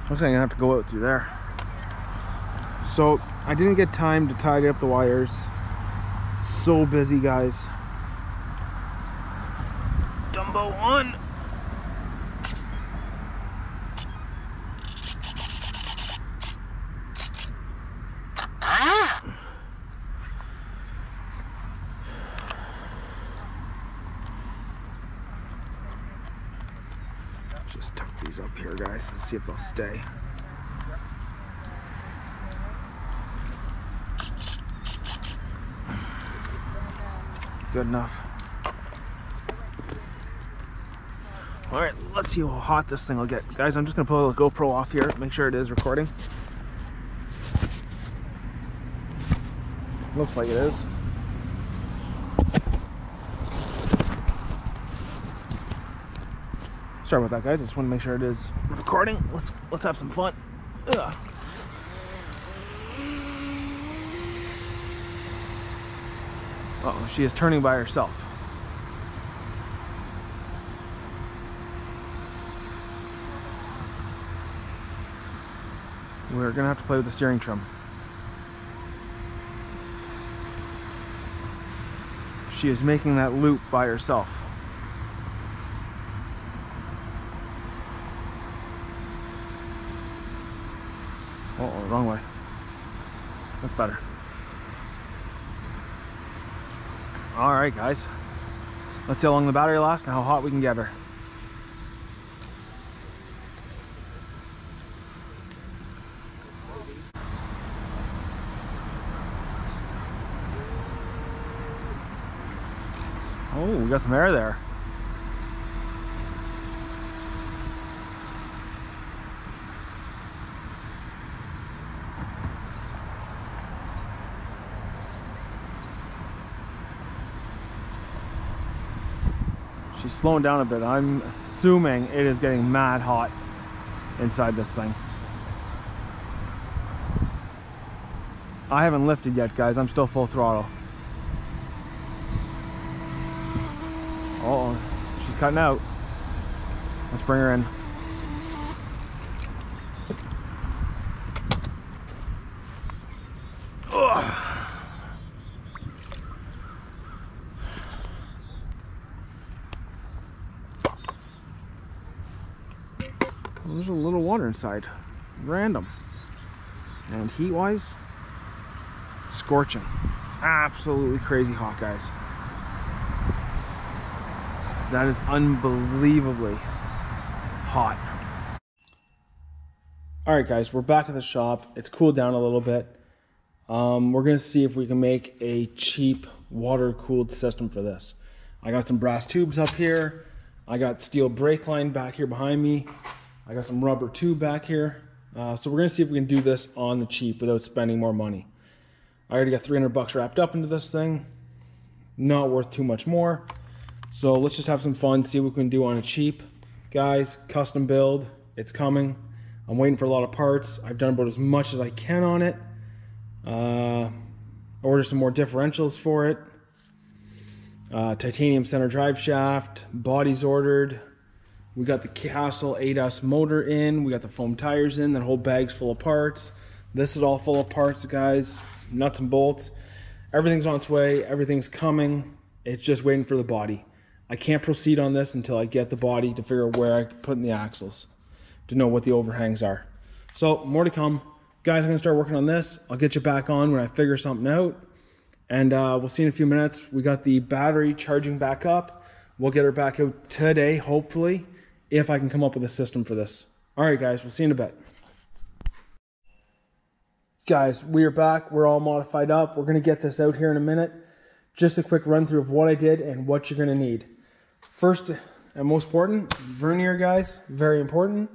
Looks like I'm gonna have to go out through there. So I didn't get time to tidy up the wires. So busy, guys. Dumbo on. Just tuck these up here, guys, and see if they'll stay. Good enough. All right, let's see how hot this thing will get. Guys, I'm just gonna pull the GoPro off here, make sure it is recording. Looks like it is. Sorry about that, guys. I just want to make sure it is recording. Let's have some fun. Ugh. Uh-oh, she is turning by herself. We're gonna have to play with the steering trim. She is making that loop by herself. Oh, wrong way. That's better. All right, guys. Let's see how long the battery lasts and how hot we can get her. Oh, we got some air there. She's slowing down a bit. I'm assuming it is getting mad hot inside this thing. I haven't lifted yet, guys. I'm still full throttle. Uh-oh, she's cutting out. Let's bring her in. Ugh. There's a little water inside. Random. And heat-wise, scorching. Absolutely crazy hot, guys. That is unbelievably hot. All right, guys, we're back at the shop. It's cooled down a little bit. We're gonna see if we can make a cheap water-cooled system for this. I got some brass tubes up here. I got steel brake line back here behind me. I got some rubber tube back here. So we're gonna see if we can do this on the cheap without spending more money. I already got 300 bucks wrapped up into this thing. Not worth too much more. So let's just have some fun, see what we can do on a cheap. Guys, custom build, it's coming. I'm waiting for a lot of parts. I've done about as much as I can on it. Order some more differentials for it. Titanium center drive shaft, bodies ordered. We got the Castle 8S motor in. We got the foam tires in. That whole bag's full of parts. This is all full of parts, guys. Nuts and bolts. Everything's on its way. Everything's coming. It's just waiting for the body. I can't proceed on this until I get the body to figure out where I put in the axles to know what the overhangs are. So more to come. Guys, I'm gonna start working on this. I'll get you back on when I figure something out. And we'll see in a few minutes. We got the battery charging back up. We'll get her back out today, hopefully, if I can come up with a system for this. All right, guys, we'll see you in a bit. Guys, we are back. We're all modified up. We're gonna get this out here in a minute. Just a quick run through of what I did and what you're gonna need. First and most important, vernier, guys, very important.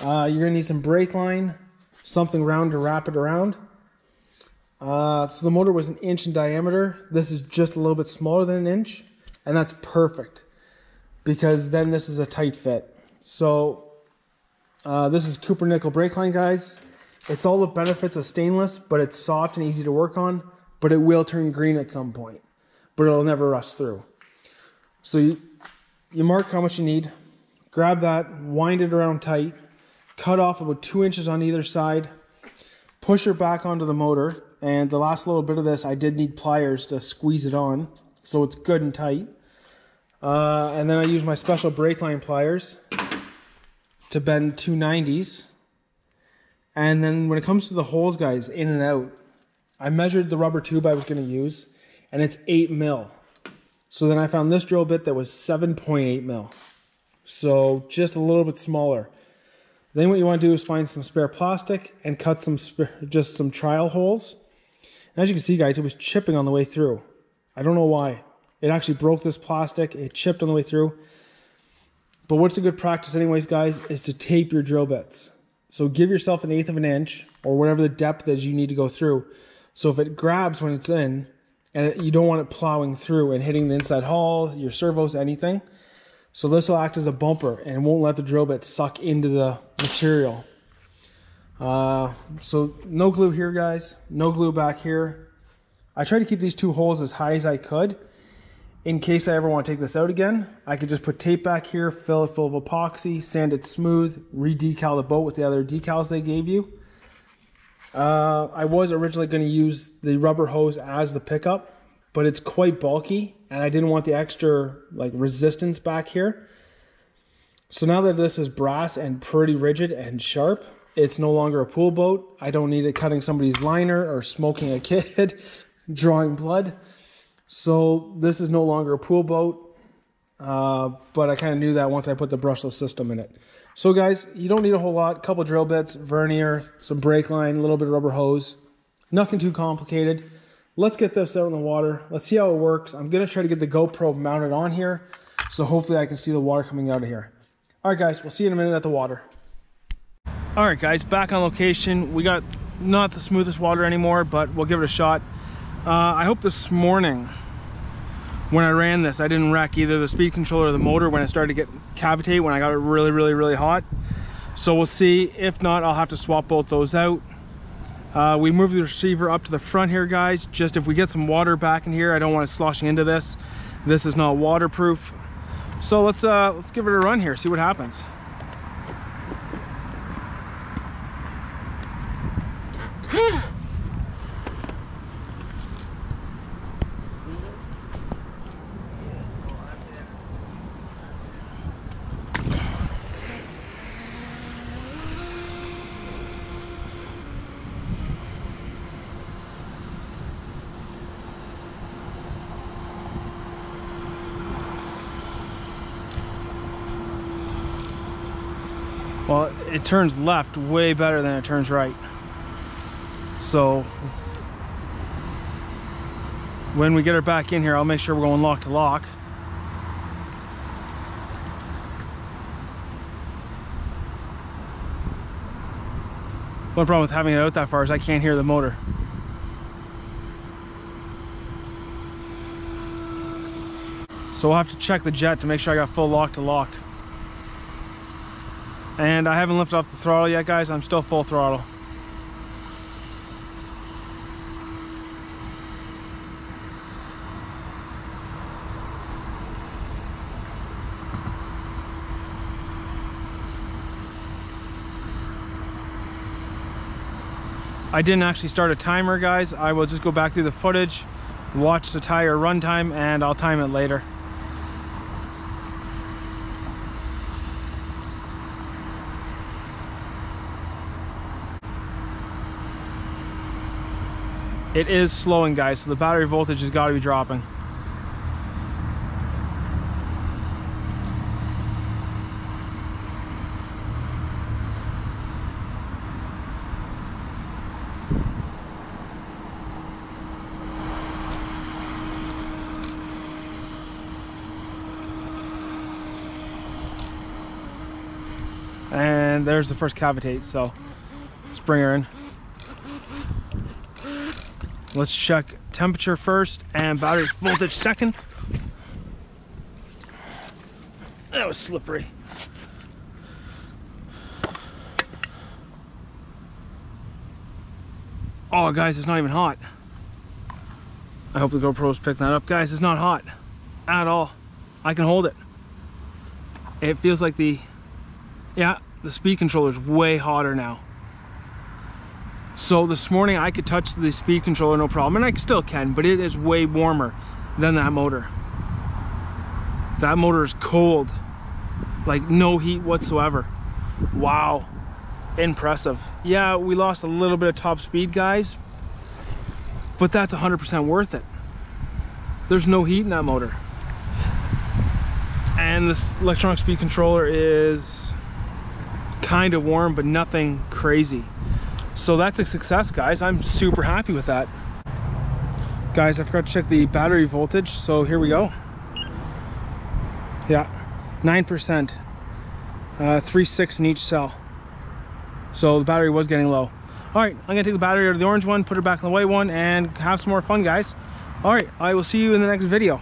You're gonna need some brake line, something round to wrap it around. So the motor was 1 inch in diameter. This is just a little bit smaller than 1 inch, and that's perfect because then this is a tight fit. So this is Cooper nickel brake line, guys. It's all the benefits of stainless, but it's soft and easy to work on, but it will turn green at some point, but it'll never rust through. So you mark how much you need, grab that, wind it around tight, cut off about 2 inches on either side, push her back onto the motor, and the last little bit of this, I did need pliers to squeeze it on so it's good and tight. And then I use my special brake line pliers to bend 290s. And then when it comes to the holes, guys, in and out, I measured the rubber tube I was going to use, and it's 8 mil. So then I found this drill bit that was 7.8 mil. So just a little bit smaller. Then what you want to do is find some spare plastic and cut just some trial holes. And as you can see, guys, it was chipping on the way through. I don't know why. It actually broke this plastic. It chipped on the way through. But what's a good practice anyways, guys, is to tape your drill bits. So give yourself 1/8 of an inch or whatever the depth is you need to go through. So if it grabs when it's in, and you don't want it plowing through and hitting the inside hull, your servos, anything. So this will act as a bumper and won't let the drill bit suck into the material. So no glue here, guys. No glue back here. I tried to keep these 2 holes as high as I could. In case I ever want to take this out again, I could just put tape back here, fill it full of epoxy, sand it smooth, re-decal the boat with the other decals they gave you. I was originally going to use the rubber hose as the pickup, but it's quite bulky and I didn't want the extra like resistance back here. So now that this is brass and pretty rigid and sharp, it's no longer a pool boat. I don't need it cutting somebody's liner or smoking a kid, drawing blood. So this is no longer a pool boat, but I kind of knew that once I put the brushless system in it. So guys, you don't need a whole lot. Couple drill bits, vernier, some brake line, a little bit of rubber hose. Nothing too complicated. Let's get this out in the water. Let's see how it works. I'm going to try to get the GoPro mounted on here, so hopefully I can see the water coming out of here. All right, guys, we'll see you in a minute at the water. All right, guys, back on location. We got not the smoothest water anymore, but we'll give it a shot. I hope this morning when I ran this, I didn't wreck either the speed controller or the motor when it started to get cavitate when I got it really hot. So we'll see. If not, I'll have to swap both those out. We moved the receiver up to the front here, guys. Just if we get some water back in here, I don't want it sloshing into this. This is not waterproof. So let's give it a run here, see what happens. Well, it turns left way better than it turns right. So when we get her back in here, I'll make sure we're going lock to lock. One problem with having it out that far is I can't hear the motor. So we'll have to check the jet to make sure I got full lock to lock. And I haven't lifted off the throttle yet, guys. I'm still full throttle. I didn't actually start a timer, guys. I will just go back through the footage, watch the tire run time, and I'll time it later. It is slowing, guys, so the battery voltage has got to be dropping. And there's the first cavitate, so let's bring her in. Let's check temperature first and battery voltage second. That was slippery. Oh, guys, it's not even hot. I hope the GoPro's picking that up. Guys, it's not hot at all. I can hold it. It feels like yeah, the speed controller is way hotter now. So this morning I could touch the speed controller no problem, and I still can, but it is way warmer than that motor. That motor is cold, like no heat whatsoever. Wow, impressive. Yeah, we lost a little bit of top speed, guys, but that's 100% worth it. There's no heat in that motor. And this electronic speed controller is kind of warm, but nothing crazy. So that's a success, guys. I'm super happy with that. Guys, I forgot to check the battery voltage, so here we go. Yeah, 9%, 3.6 in each cell. So the battery was getting low. All right, I'm gonna take the battery out of the orange one, put it back in the white one, and have some more fun, guys. All right, I will see you in the next video.